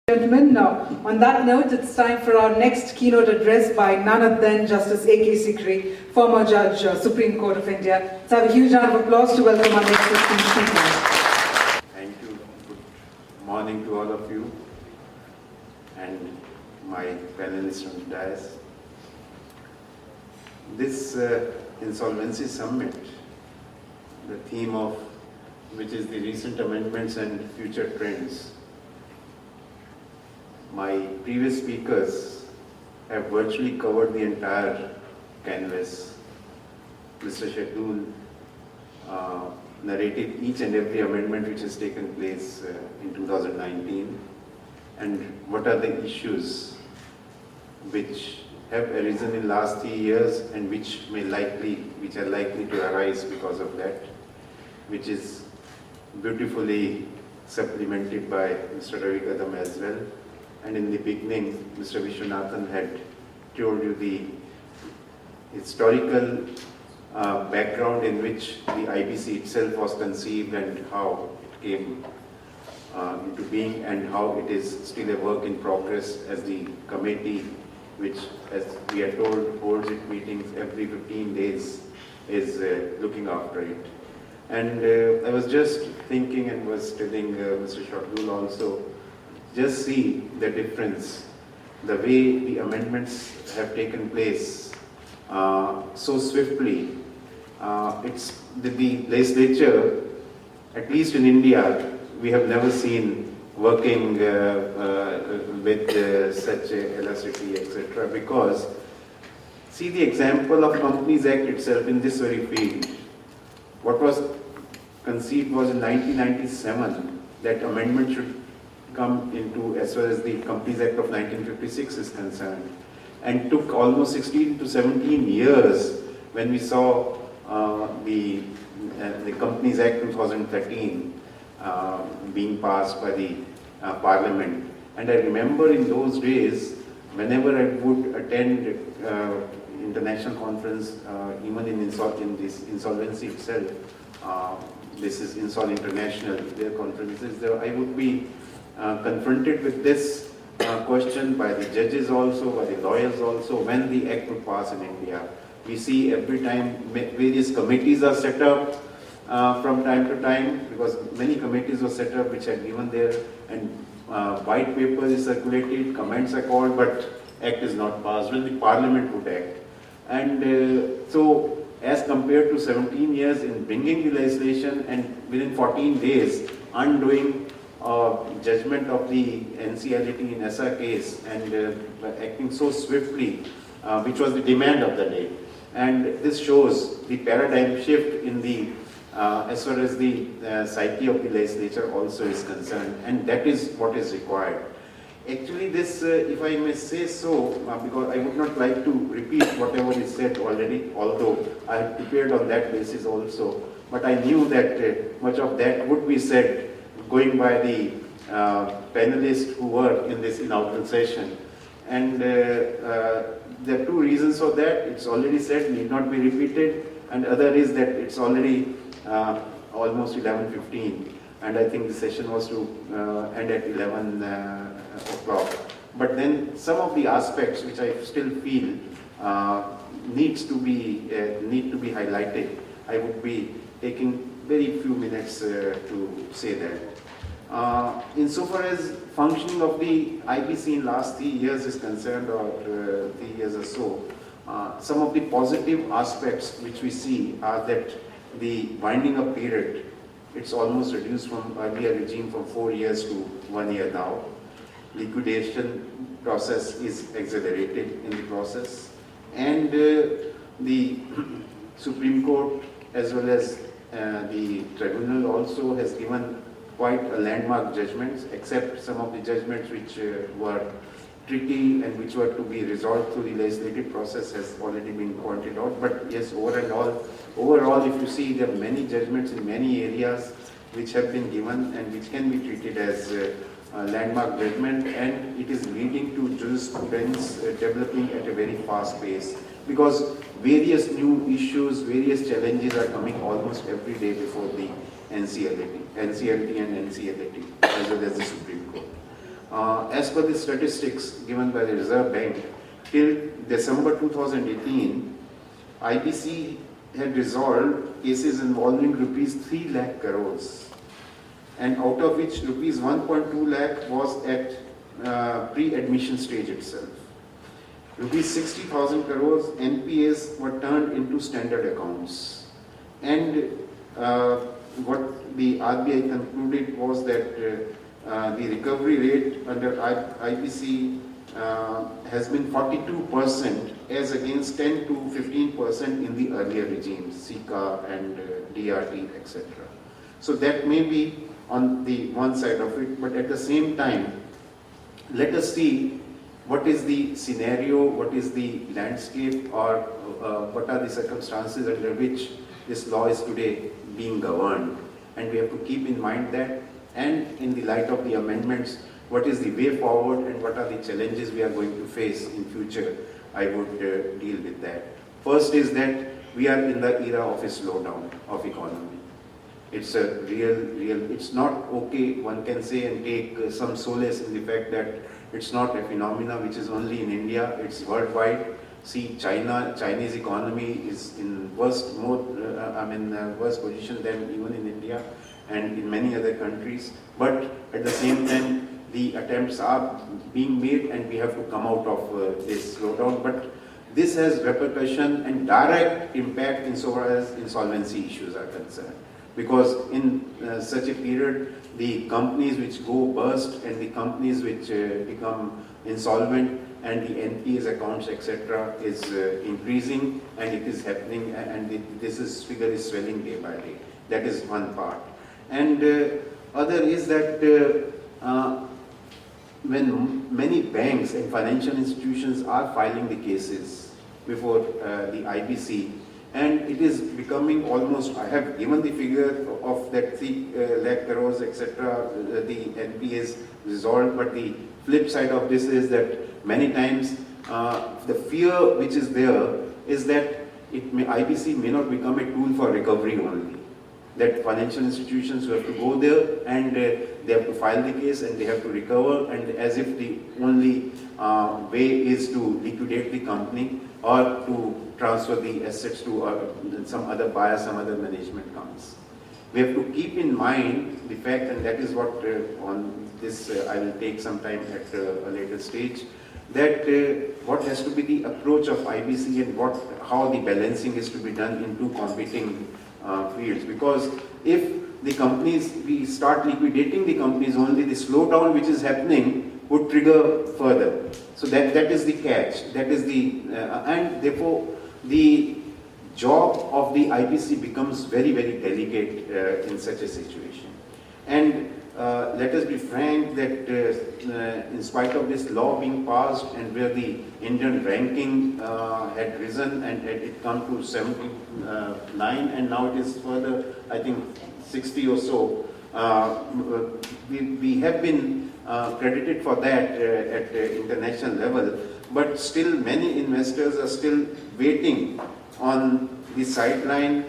Gentlemen, now on that note, it's time for our next keynote address by none other than Justice A.K. Sikri, former Judge, Supreme Court of India. Let's have a huge round of applause to welcome our next speaker. Thank you. Good morning to all of you and my panelists on the dais. This Insolvency Summit, the theme of which is the recent amendments and future trends. My previous speakers have virtually covered the entire canvas. Mr. Shardul narrated each and every amendment which has taken place in 2019 and what are the issues which have arisen in last 3 years and which are likely to arise because of that, which is beautifully supplemented by Mr. Ravi Kadam as well. And in the beginning, Mr. Vishwanathan had told you the historical background in which the IBC itself was conceived and how it came into being and how it is still a work in progress as the committee, which, as we are told, holds its meetings every 15 days, is looking after it. And I was just thinking and was telling Mr. Shardul also, just see the difference, the way the amendments have taken place so swiftly. It's the legislature, at least in India, we have never seen working with such elasticity, etc. Because see the example of Companies Act itself in this very field. What was conceived was in 1997 that amendment should come into as far as the Companies Act of 1956 is concerned, and took almost 16 to 17 years when we saw the Companies Act 2013 being passed by the Parliament. And I remember in those days, whenever I would attend international conference, even in this insolvency itself, this is Insol International, their conferences, I would be confronted with this question by the judges also, by the lawyers also, when the act would pass in India. We see every time various committees are set up from time to time, because many committees were set up which are given there, and white paper is circulated, comments are called, but act is not passed when the Parliament would act. And so as compared to 17 years in bringing the legislation and within 14 days undoing judgment of the NCLT in SR case and acting so swiftly, which was the demand of the day. And this shows the paradigm shift in the as far as the psyche of the legislature also is concerned, and that is what is required. Actually this, if I may say so, because I would not like to repeat whatever is said already, although I had prepared on that basis also, but I knew that much of that would be said going by the panelists who were in this inaugural session. And there are two reasons for that. It's already said, need not be repeated, and other is that it's already almost 11:15, and I think the session was to end at 11 o'clock. But then some of the aspects which I still feel need to be highlighted, I would be taking very few minutes to say that. Insofar as functioning of the IBC in last 3 years is concerned, or 3 years or so, some of the positive aspects which we see are that the winding up period, it's almost reduced from earlier regime from 4 years to 1 year now. Liquidation process is accelerated in the process, and the Supreme Court as well as the tribunal also has given quite a landmark judgments, except some of the judgments which were tricky and which were to be resolved through the legislative process has already been pointed out. But yes, overall, if you see, there are many judgments in many areas which have been given and which can be treated as a landmark judgment, and it is leading to jurisprudence developing at a very fast pace, because various new issues, various challenges are coming almost every day before the NCLT and NCLT as well as the Supreme Court. As per the statistics given by the Reserve Bank, till December 2018, IBC had resolved cases involving rupees 3 lakh crores, and out of which rupees 1.2 lakh was at pre-admission stage itself. Rupees 60,000 crores NPAs were turned into standard accounts. And what the RBI concluded was that the recovery rate under IBC has been 42% as against 10 to 15% in the earlier regimes, SICA and DRT, etc. So that may be on the one side of it, but at the same time, let us see what is the scenario, what is the landscape, or what are the circumstances under which this law is today being governed. And we have to keep in mind that, and in the light of the amendments, what is the way forward and what are the challenges we are going to face in future. I would deal with that. First is that we are in the era of a slowdown of economy. It's a it's not okay, one can say, and take some solace in the fact that it's not a phenomena which is only in India, it's worldwide. See, Chinese economy is in worse position than even in India and in many other countries. But at the same time, the attempts are being made and we have to come out of this slowdown. But this has repercussion and direct impact insofar as insolvency issues are concerned. Because in such a period, the companies which go bust and the companies which become insolvent and the NPAs accounts, etc., is increasing, and it is happening, and this figure is swelling day by day. That is one part. And other is that when many banks and financial institutions are filing the cases before the IBC, and it is becoming almost, I have given the figure of that 3 lakh crores, etc., the NPAs resolved, but the flip side of this is that many times the fear which is there is that IBC may not become a tool for recovery only. That financial institutions who have to go there and they have to file the case and they have to recover, and as if the only way is to liquidate the company or to transfer the assets to some other buyer, some other management comes. We have to keep in mind the fact, and that is what on this I will take some time at a later stage, that what has to be the approach of IBC and how the balancing is to be done in two competing fields. Because if the companies, we start liquidating the companies only, the slowdown which is happening would trigger further. So that is the catch. That is the and therefore the job of the IBC becomes very, very delicate in such a situation. And let us be frank that in spite of this law being passed and where the Indian ranking had risen and it come to 79 and now it is further, I think, 60 or so, we have been credited for that at international level, but still many investors are still waiting on the sideline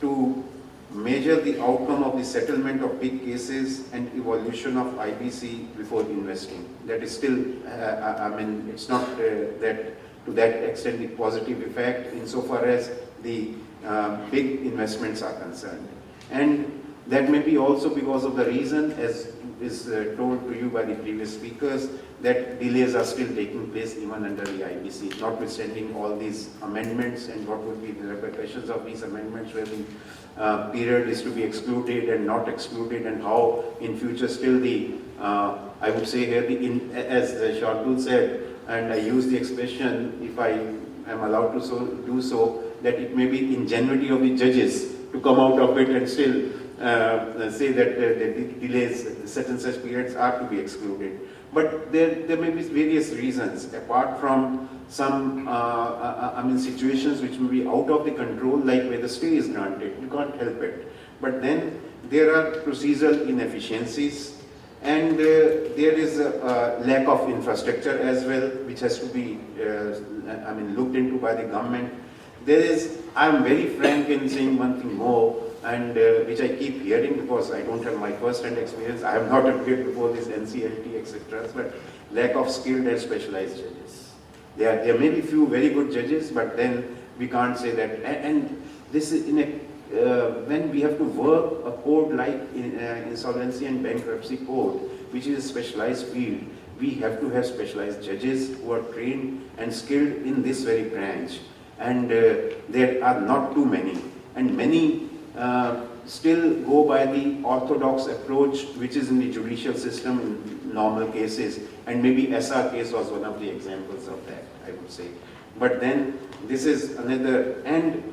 to measure the outcome of the settlement of big cases and evolution of IBC before investing. That is still, it's not that to that extent the positive effect insofar as the big investments are concerned. And that may be also because of the reason, as is told to you by the previous speakers, that delays are still taking place even under the IBC, notwithstanding all these amendments and what would be the repercussions of these amendments, where the period is to be excluded and not excluded, and how in future still the, I would say here, as Shardul said, and I use the expression, if I am allowed to do so, that it may be ingenuity of the judges to come out of it and still say that the delays, certain such periods are to be excluded. But there may be various reasons, apart from some situations which may be out of the control, like where the stay is granted, you can't help it. But then there are procedural inefficiencies, and there is a lack of infrastructure as well, which has to be looked into by the government. There is, I am very frank in saying one thing more, and which I keep hearing because I don't have my first-hand experience. I have not appeared before this NCLT, etc. But lack of skilled and specialized judges. There may be few very good judges, but then we can't say that. And this is in a when we have to work a code like insolvency and bankruptcy code, which is a specialized field, we have to have specialized judges who are trained and skilled in this very branch. And there are not too many. And many still go by the orthodox approach, which is in the judicial system in normal cases. And maybe SR case was one of the examples of that, I would say. But then this is another, and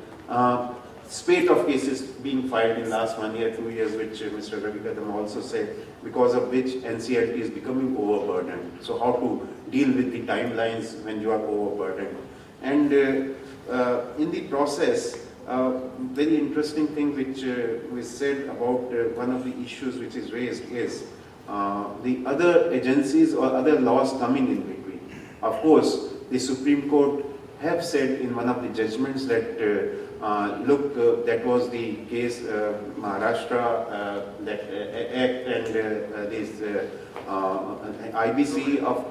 spate of cases being filed in last 1 year, 2 years, which Mr. Ravi Kadam also said, because of which NCLT is becoming overburdened. So how to deal with the timelines when you are overburdened. And in the process, very interesting thing which was said about one of the issues which is raised is the other agencies or other laws coming in between. Of course, the Supreme Court have said in one of the judgments that look, that was the case Maharashtra that Act and this IBC of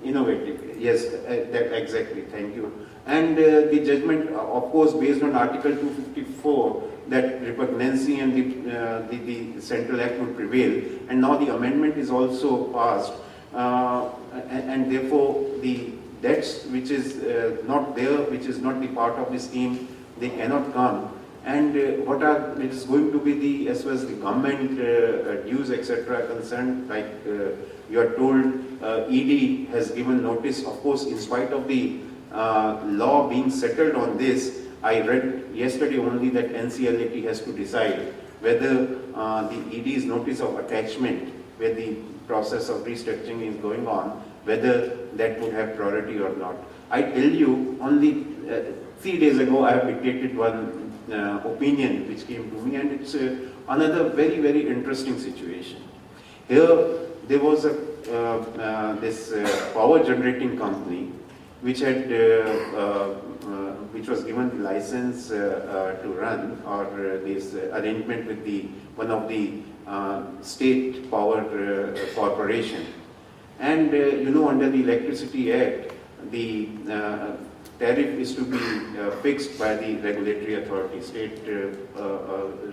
innovative. Yes, that exactly. Thank you. And the judgment, of course, based on Article 254, that repugnancy and the Central Act would prevail. And now the amendment is also passed, and therefore the debts which is not there, which is not the part of the scheme, they cannot come. And it is going to be the, as far as the government dues, etc. concerned, like you are told, ED has given notice. Of course, in spite of the law being settled on this, I read yesterday only that NCLT has to decide whether the ED's notice of attachment, where the process of restructuring is going on, whether that would have priority or not. I tell you, only 3 days ago I have dictated one opinion which came to me, and it's another very, very interesting situation. Here there was a this power generating company which had which was given the license to run, or this arrangement with the one of the state power corporation. And under the Electricity Act, the tariff is to be fixed by the regulatory authority, state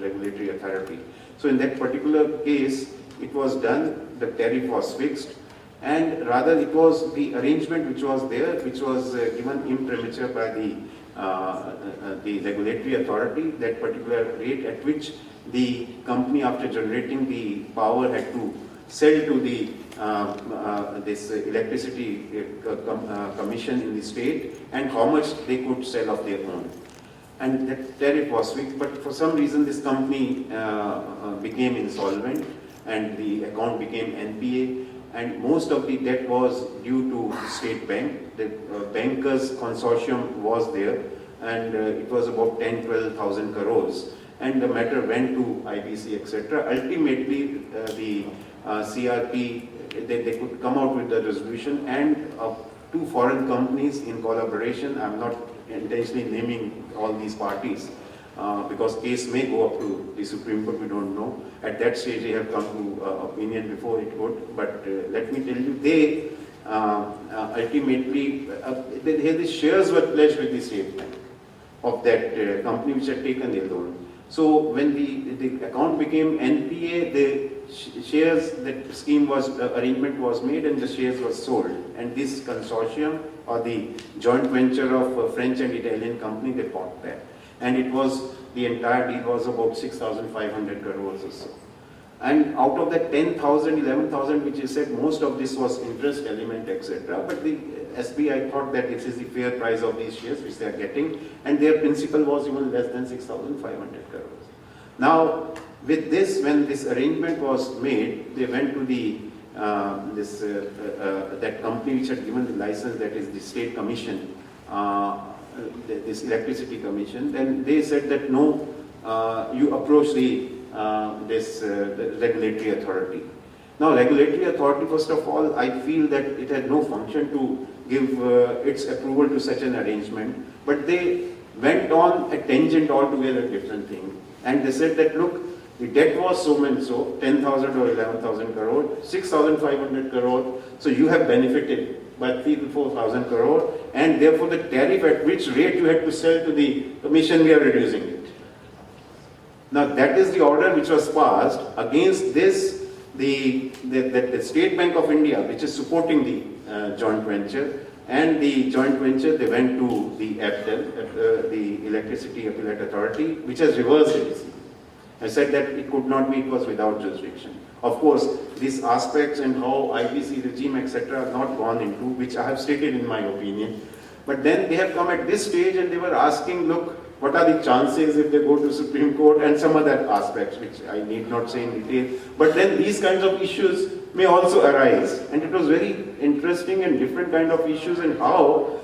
regulatory authority. So in that particular case, it was done, the tariff was fixed, and rather it was the arrangement which was there, which was given imprimatur by the regulatory authority, that particular rate at which the company, after generating the power, had to sell to the this electricity commission in the state, and how much they could sell of their own. And that tariff was fixed, but for some reason this company became insolvent, and the account became NPA, and most of the debt was due to State Bank. The bankers consortium was there, and it was about 10-12,000 crores. And the matter went to IBC, etc. Ultimately, the CRP, they could come out with the resolution, and two foreign companies in collaboration, I'm not intentionally naming all these parties, because case may go up to the Supreme Court, we don't know. At that stage, they have come to opinion before it would, but let me tell you, they ultimately, the shares were pledged with the State Bank of that company which had taken the loan. So when the account became NPA, the shares, that scheme was, arrangement was made, and the shares were sold. And this consortium, or the joint venture of a French and Italian company, they bought that. And it was, the entire deal was about 6,500 crores or so. And out of that 10,000, 11,000 which you said, most of this was interest element, etc. But the SBI thought that this is the fair price of these shares which they are getting, and their principal was even less than 6,500 crores. Now, with this, when this arrangement was made, they went to the that company which had given the license, that is the State Commission, this Electricity Commission. Then they said that no, you approach the regulatory authority. Now, regulatory authority, first of all, I feel that it had no function to give its approval to such an arrangement, but they went on a tangent altogether different thing. And they said that, look, the debt was so and so, 10,000 or 11,000 crore, 6,500 crore, so you have benefited by 3 to 4,000 crore, and therefore the tariff at which rate you had to sell to the commission, we are reducing it. Now that is the order which was passed. Against this, the State Bank of India, which is supporting the joint venture, and the joint venture, they went to the APTEL, the Electricity Appellate Authority, which has reversed it. I said that it could not be, it was without jurisdiction. Of course, these aspects and how IBC regime, etc., have not gone into, which I have stated in my opinion. But then they have come at this stage and they were asking, look, what are the chances if they go to Supreme Court, and some other aspects, which I need not say in detail. But then these kinds of issues may also arise. And it was very interesting and different kind of issues, and how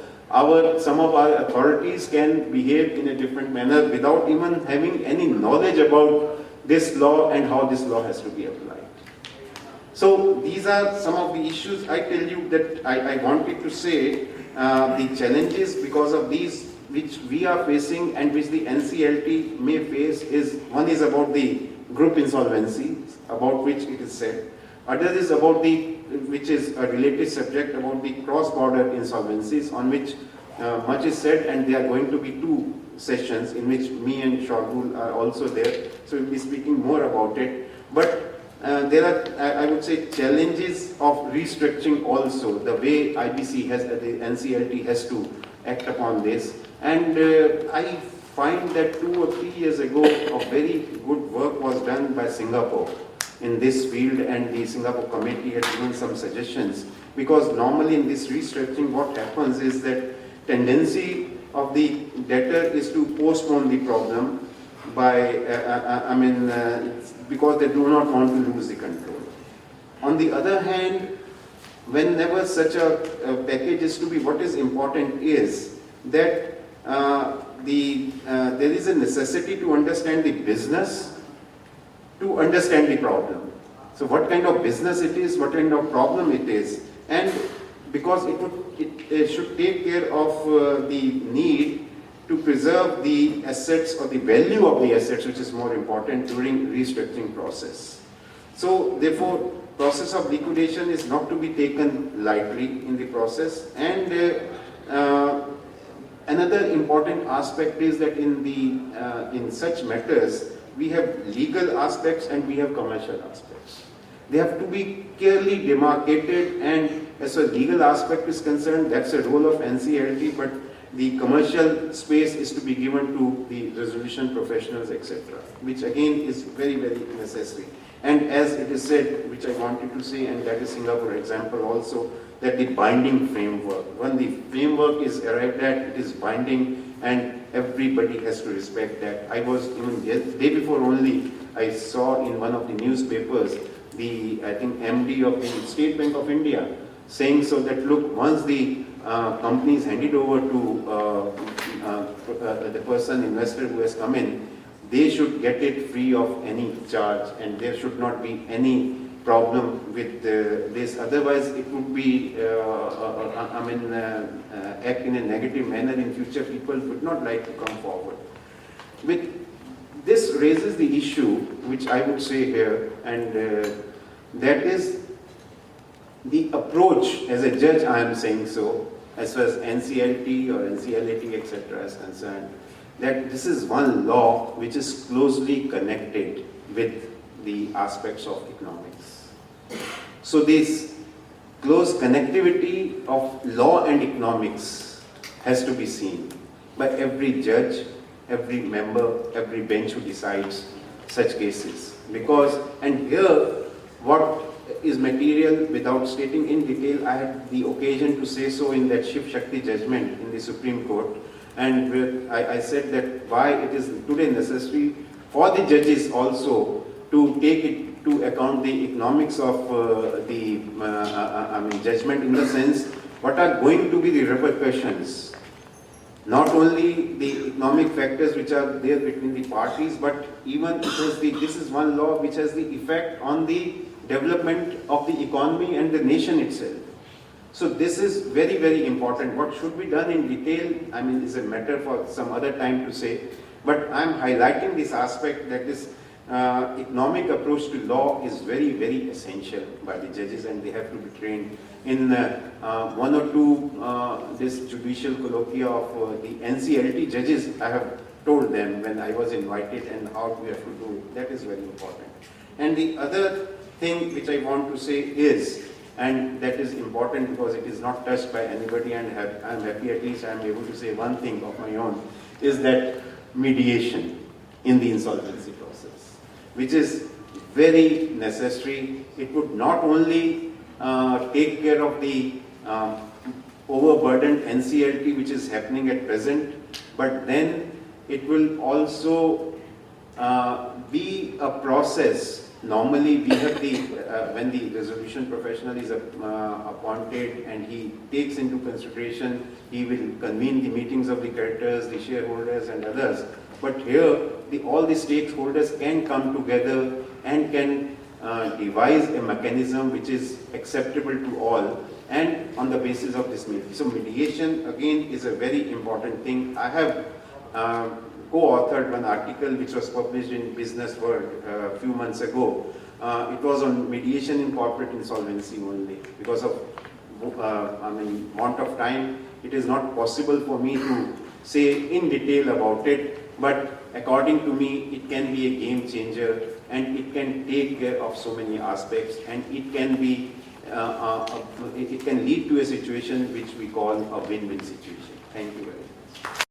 some of our authorities can behave in a different manner without even having any knowledge about this law and how this law has to be applied. So these are some of the issues I tell you that I wanted to say. The challenges because of these which we are facing and which the NCLT may face is, one is about the group insolvency, about which it is said. Other is about which is a related subject, about the cross-border insolvencies, on which much is said, and there are going to be 2 sessions in which me and Shardul are also there, so we'll be speaking more about it. But there are, I would say, challenges of restructuring also, the way IBC has, the NCLT has to act upon this. And I find that 2 or 3 years ago, a very good work was done by Singapore in this field, and the Singapore committee had given some suggestions. Because normally in this restructuring, what happens is that tendency of the debtor is to postpone the problem by, because they do not want to lose the control. On the other hand, whenever such a package is to be, what is important is that there is a necessity to understand the business, to understand the problem. So what kind of business it is, what kind of problem it is, and because it should take care of the need to preserve the assets or the value of the assets, which is more important during restructuring process. So therefore, process of liquidation is not to be taken lightly in the process. And another important aspect is that in such matters, we have legal aspects and we have commercial aspects. They have to be clearly demarcated, and as a legal aspect is concerned, that's a role of NCLT, but the commercial space is to be given to the resolution professionals, etc., which again is very, very necessary. And as it is said, which I wanted to say, and that is Singapore example also, that the binding framework, when the framework is arrived at, it is binding and everybody has to respect that. I was, even the day before only, I saw in one of the newspapers, I think MD of the State Bank of India saying so that, look, once the company is handed over to the person, investor who has come in, they should get it free of any charge, and there should not be any problem with this. Otherwise, it would be, act in a negative manner in future. People would not like to come forward. This raises the issue, which I would say here, and that is the approach. As a judge, I am saying so, as far as NCLT or NCLAT, etc. is concerned, that this is one law which is closely connected with the aspects of economics. So this close connectivity of law and economics has to be seen by every judge, every member, every bench who decides such cases. Because, and here, what is material, without stating in detail, I had the occasion to say so in that Shiv Shakti judgment in the Supreme Court, and I said that why it is today necessary for the judges also to take it to account the economics of judgment, in the sense what are going to be the repercussions, not only the economic factors which are there between the parties, but even this is one law which has the effect on the development of the economy and the nation itself. So this is very, very important. What should be done in detail, is a matter for some other time to say. But I'm highlighting this aspect that this economic approach to law is very, very essential by the judges, and they have to be trained. In one or two this judicial colloquia of the NCLT judges, I have told them when I was invited and how we have to do it. That is very important. And the other thing which I want to say is, and that is important because it is not touched by anybody, and I'm happy at least I'm able to say one thing of my own, is that mediation in the insolvency process, which is very necessary. It would not only take care of the overburdened NCLT which is happening at present, but then it will also be a process. Normally we have the, when the resolution professional is appointed and he takes into consideration, he will convene the meetings of the creditors, the shareholders and others. But here, all the stakeholders can come together and can devise a mechanism which is acceptable to all, and on the basis of this meeting. So mediation again is a very important thing. I have co-authored one article which was published in Business World a few months ago. It was on mediation in corporate insolvency only. Because of want of time, it is not possible for me to say in detail about it, but according to me, it can be a game changer, and it can take care of so many aspects, and it can be it can lead to a situation which we call a win-win situation. Thank you very much.